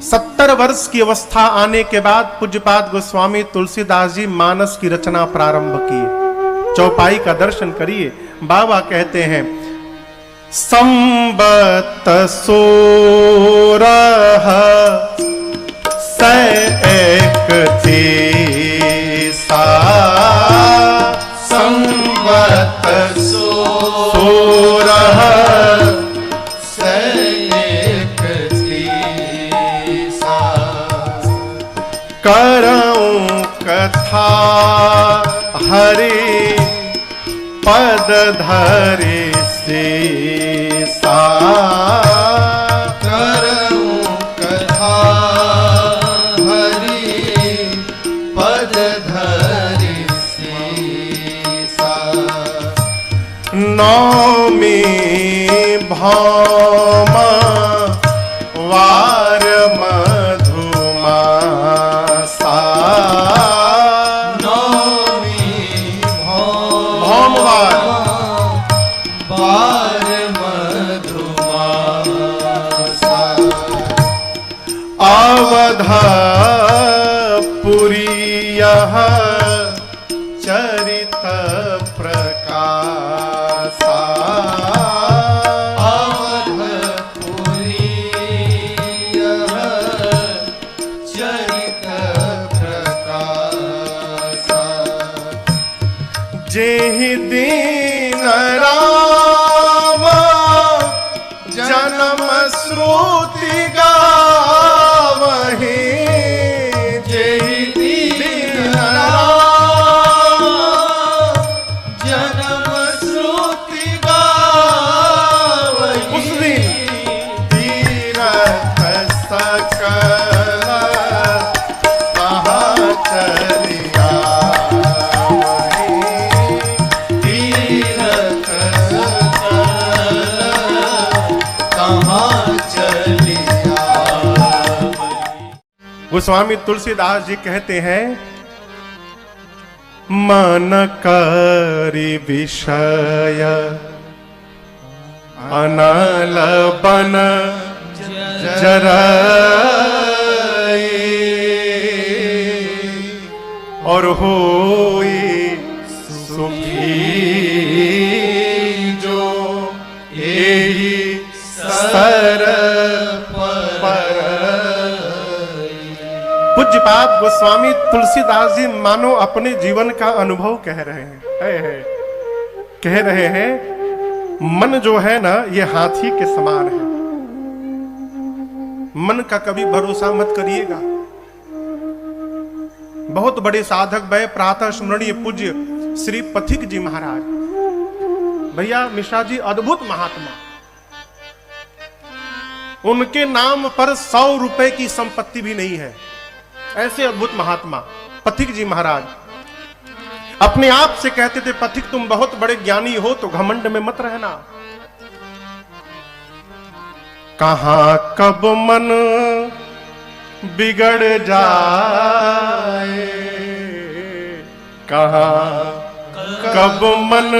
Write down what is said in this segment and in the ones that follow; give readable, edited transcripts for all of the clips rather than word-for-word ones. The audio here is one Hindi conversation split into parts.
70 वर्ष की अवस्था आने के बाद पूज्यपाद गोस्वामी तुलसीदास जी मानस की रचना प्रारंभ किए। चौपाई का दर्शन करिए। बाबा कहते हैं संबत 16 31 संबत 16 करऊं कथा हरि पद धरि सीसा। करऊं कथा हरि पद धरि सीसा। नौमी भौमा वार मधुमासा। नौमी भौमवार वार मधुमासा। अवधपुरी यह चरित प्रकाशा। अवधपुरी यह चरित प्रकाशा। जेहि दीन राम जन्म श्रुति गावहि। जेहि दीन राम जन्म श्रुति गावहि। उस दिन तीरथ सकल कहाँ चलिया तीरथ सकल कहाँ चलिया। गोस्वामी तुलसीदास जी कहते हैं मन करि विषय अनल बन जराई। और होई सुखी जो यही सर पर। पूज्यपाद गोस्वामी तुलसीदास जी मानो अपने जीवन का अनुभव कह रहे हैं। कह रहे हैं मन जो है ना ये हाथी के समान है। मन का कभी भरोसा मत करिएगा। बहुत बड़े साधक भय प्रातः स्मरणीय पूज्य श्री पथिक जी महाराज भैया मिश्रा जी अद्भुत महात्मा। उनके नाम पर 100 रुपए की संपत्ति भी नहीं है। ऐसे अद्भुत महात्मा पथिक जी महाराज अपने आप से कहते थे पथिक तुम बहुत बड़े ज्ञानी हो तो घमंड में मत रहना। कहां कब मन बिगड़ जाए। कहां कब मन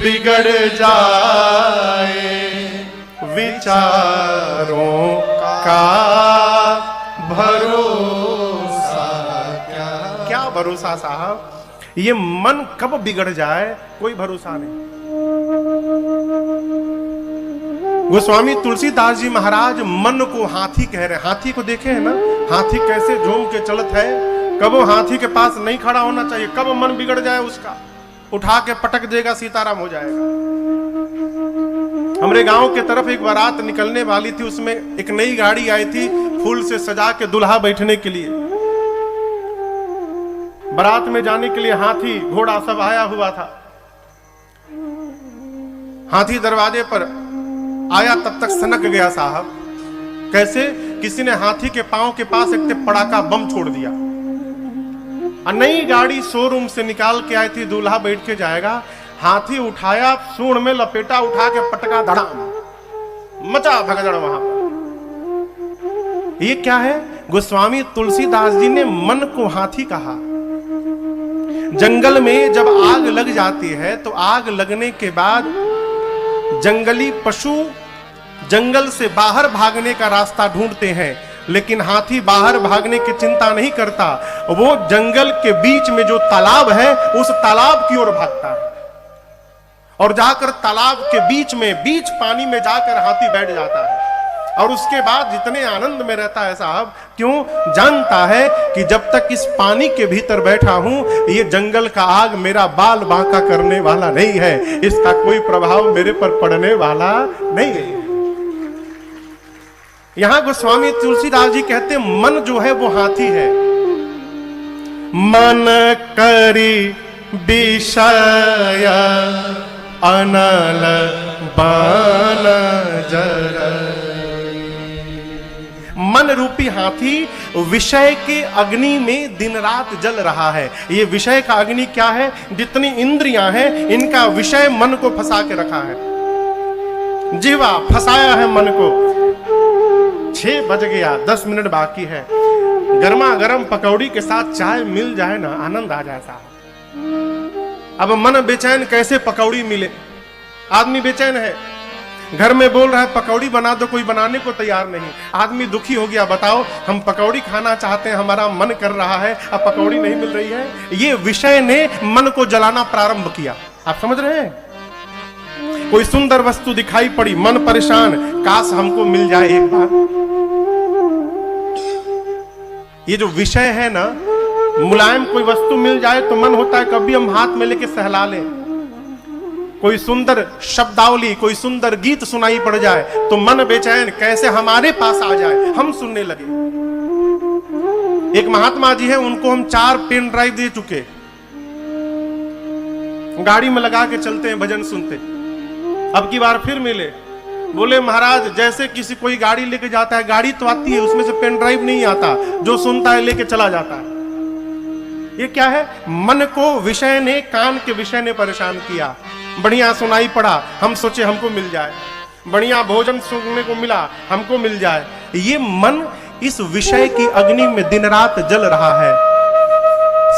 बिगड़ जाए। विचारों का भरोसा क्या भरोसा साहब। ये मन कब बिगड़ जाए कोई भरोसा नहीं। गोस्वामी तुलसीदास जी महाराज मन को हाथी कह रहे हैं। हाथी को देखे हैं ना, हाथी कैसे झूम के चलत है। कब वो हाथी के पास नहीं खड़ा होना चाहिए। कब मन बिगड़ जाए उसका उठा के पटक देगा सीताराम हो जाएगा। हमारे गांव के तरफ एक बारात निकलने वाली थी। उसमें एक नई गाड़ी आई थी फूल से सजा के दुल्हा बैठने के लिए। बारात में जाने के लिए हाथी घोड़ा सब आया हुआ था। हाथी दरवाजे पर आया तब तक सनक गया साहब। कैसे? किसी ने हाथी के पांव के पास एक पड़ाका बम छोड़ दिया। नई गाड़ी शोरूम से निकाल के आई थी, दूल्हा बैठ के जाएगा। हाथी उठाया, सूंड में लपेटा, उठा के पटका, धड़ाम, मचा भगदड़ वहां पर। ये क्या है? गोस्वामी तुलसीदास जी ने मन को हाथी कहा। जंगल में जब आग लग जाती है तो आग लगने के बाद जंगली पशु जंगल से बाहर भागने का रास्ता ढूंढते हैं, लेकिन हाथी बाहर भागने की चिंता नहीं करता। वो जंगल के बीच में जो तालाब है उस तालाब की ओर भागता है, और जाकर तालाब के बीच में, बीच पानी में जाकर हाथी बैठ जाता है। और उसके बाद जितने आनंद में रहता है साहब, क्यों? जानता है कि जब तक इस पानी के भीतर बैठा हूं, ये जंगल का आग मेरा बाल बांका करने वाला नहीं है, इसका कोई प्रभाव मेरे पर पड़ने वाला नहीं है। यहां गोस्वामी तुलसीदास जी कहते हैं, मन जो है वो हाथी है। मन करी विषय अनल बान जर। मन रूपी हाथी विषय के अग्नि में दिन रात जल रहा है। ये विषय का अग्नि क्या है? जितनी इंद्रियां हैं इनका विषय मन को फंसा के रखा है। जीवा फंसाया है मन को। 6 बज गया, 10 मिनट बाकी है, गर्मा गर्म पकौड़ी के साथ चाय मिल जाए ना, आनंद आ जाए साहब। अब मन बेचैन, कैसे पकौड़ी मिले? आदमी बेचैन है, घर में बोल रहा है पकौड़ी बना दो, कोई बनाने को तैयार नहीं। आदमी दुखी हो गया, बताओ हम पकौड़ी खाना चाहते हैं, हमारा मन कर रहा है, अब पकौड़ी नहीं मिल रही है। ये विषय ने मन को जलाना प्रारंभ किया। आप समझ रहे हैं? कोई सुंदर वस्तु दिखाई पड़ी, मन परेशान, काश हमको मिल जाए एक बार। ये जो विषय है ना, मुलायम कोई वस्तु मिल जाए तो मन होता है कभी हम हाथ में लेके सहला लें। कोई सुंदर शब्दावली, कोई सुंदर गीत सुनाई पड़ जाए तो मन बेचैन, कैसे हमारे पास आ जाए, हम सुनने लगे। एक महात्मा जी हैं, उनको हम 4 पेन ड्राइव दे चुके, गाड़ी में लगा के चलते हैं, भजन सुनते। अब की बार फिर मिले, बोले महाराज जैसे किसी कोई गाड़ी लेके जाता है, गाड़ी तो आती है, उसमें से पेन ड्राइव नहीं आता, जो सुनता है लेके चला जाता है। ये क्या है? मन को विषय ने, कान के विषय ने परेशान किया। बढ़िया सुनाई पड़ा, हम सोचे हमको मिल जाए, बढ़िया भोजन सुनने को मिला, हमको मिल जाए। ये मन इस विषय की अग्नि में दिन रात जल रहा है।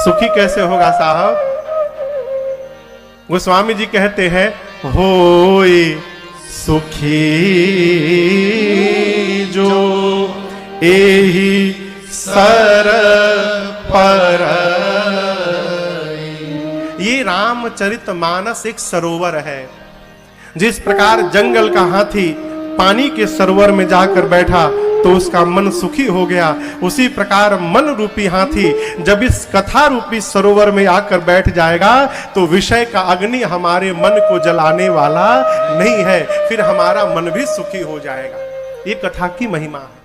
सुखी कैसे होगा साहब? गोस्वामी जी कहते हैं, होए सुखी जो एही सर पर। ये रामचरितमानस एक सरोवर है। जिस प्रकार जंगल का हाथी पानी के सरोवर में जाकर बैठा तो उसका मन सुखी हो गया, उसी प्रकार मन रूपी हाथी जब इस कथा रूपी सरोवर में आकर बैठ जाएगा तो विषय का अग्नि हमारे मन को जलाने वाला नहीं है, फिर हमारा मन भी सुखी हो जाएगा। ये कथा की महिमा है।